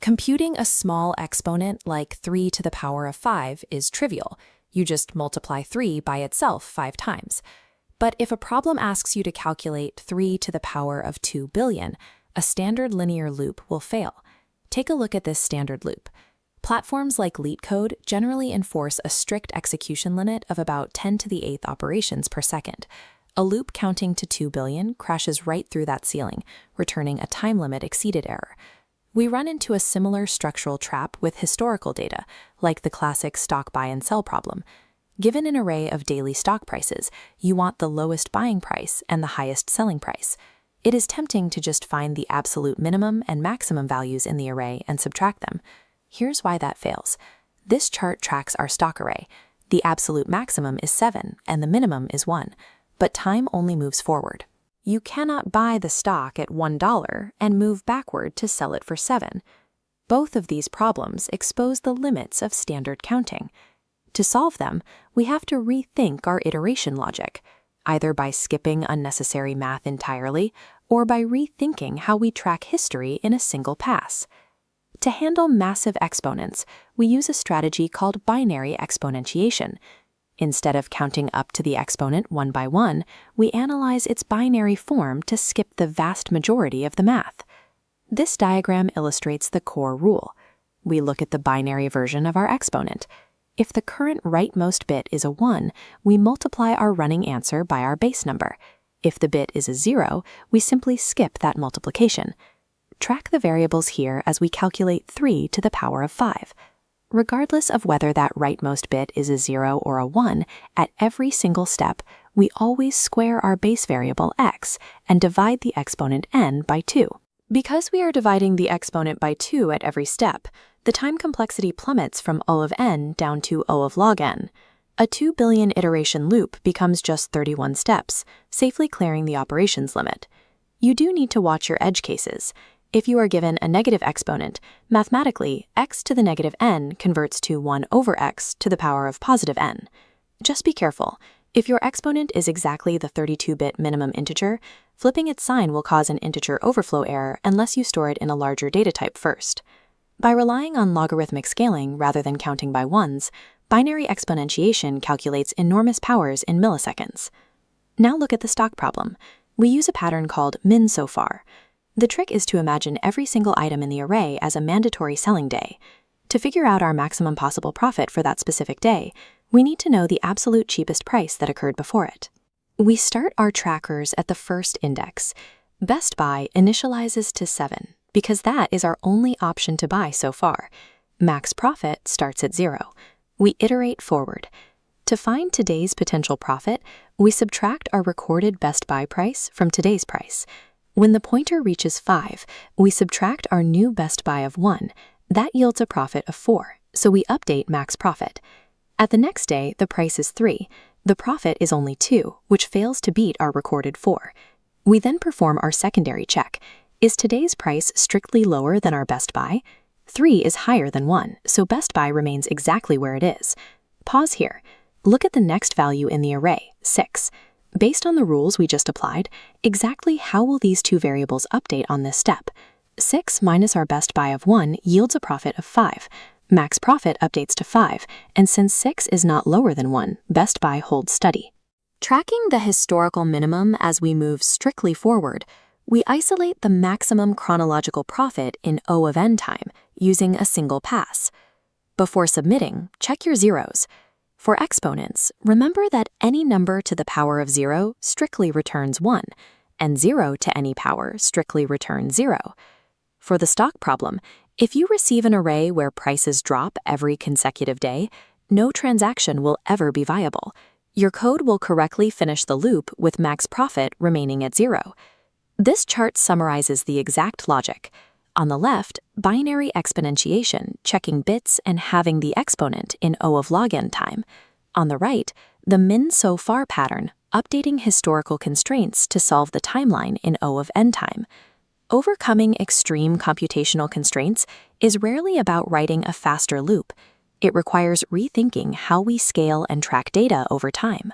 Computing a small exponent like 3 to the power of 5 is trivial. You just multiply 3 by itself 5 times. But if a problem asks you to calculate 3 to the power of 2 billion, a standard linear loop will fail. Take a look at this standard loop. Platforms like LeetCode generally enforce a strict execution limit of about 10 to the 8th operations per second. A loop counting to 2 billion crashes right through that ceiling, returning a time limit exceeded error. We run into a similar structural trap with historical data, like the classic stock buy and sell problem. Given an array of daily stock prices, you want the lowest buying price and the highest selling price. It is tempting to just find the absolute minimum and maximum values in the array and subtract them. Here's why that fails. This chart tracks our stock array. The absolute maximum is 7 and the minimum is 1, but time only moves forward. You cannot buy the stock at $1 and move backward to sell it for 7. Both of these problems expose the limits of standard counting. To solve them, we have to rethink our iteration logic, either by skipping unnecessary math entirely or by rethinking how we track history in a single pass. To handle massive exponents, we use a strategy called binary exponentiation. Instead of counting up to the exponent one by one, we analyze its binary form to skip the vast majority of the math. This diagram illustrates the core rule. We look at the binary version of our exponent. If the current rightmost bit is a 1, we multiply our running answer by our base number. If the bit is a 0, we simply skip that multiplication. Track the variables here as we calculate 3 to the power of 5. Regardless of whether that rightmost bit is a 0 or a 1, at every single step, we always square our base variable x and divide the exponent n by 2. Because we are dividing the exponent by 2 at every step, the time complexity plummets from O of n down to O of log n. A 2 billion iteration loop becomes just 31 steps, safely clearing the operations limit. You do need to watch your edge cases. If you are given a negative exponent, mathematically, x to the negative n converts to 1 over x to the power of positive n. Just be careful. If your exponent is exactly the 32-bit minimum integer, flipping its sign will cause an integer overflow error unless you store it in a larger data type first. By relying on logarithmic scaling rather than counting by ones, binary exponentiation calculates enormous powers in milliseconds. Now look at the stock problem. We use a pattern called min so far. The trick is to imagine every single item in the array as a mandatory selling day. To figure out our maximum possible profit for that specific day, we need to know the absolute cheapest price that occurred before it. We start our trackers at the first index. Best Buy initializes to 7, because that is our only option to buy so far. Max profit starts at 0. We iterate forward. To find today's potential profit, we subtract our recorded Best Buy price from today's price. When the pointer reaches 5, we subtract our new Best Buy of 1. That yields a profit of 4, so we update max profit. At the next day, the price is 3. The profit is only 2, which fails to beat our recorded 4. We then perform our secondary check. Is today's price strictly lower than our Best Buy? 3 is higher than 1, so Best Buy remains exactly where it is. Pause here. Look at the next value in the array, 6. Based on the rules we just applied, exactly how will these two variables update on this step? 6 minus our Best Buy of 1 yields a profit of 5. Max profit updates to 5, and since 6 is not lower than 1, Best Buy holds steady. Tracking the historical minimum as we move strictly forward, we isolate the maximum chronological profit in O of n time using a single pass. Before submitting, check your zeros. For exponents, remember that any number to the power of 0 strictly returns 1, and 0 to any power strictly returns 0. For the stock problem, if you receive an array where prices drop every consecutive day, no transaction will ever be viable. Your code will correctly finish the loop with max profit remaining at 0. This chart summarizes the exact logic. On the left, binary exponentiation, checking bits and having the exponent in O of log n time. On the right, the min so far pattern, updating historical constraints to solve the timeline in O of n time. Overcoming extreme computational constraints is rarely about writing a faster loop. It requires rethinking how we scale and track data over time.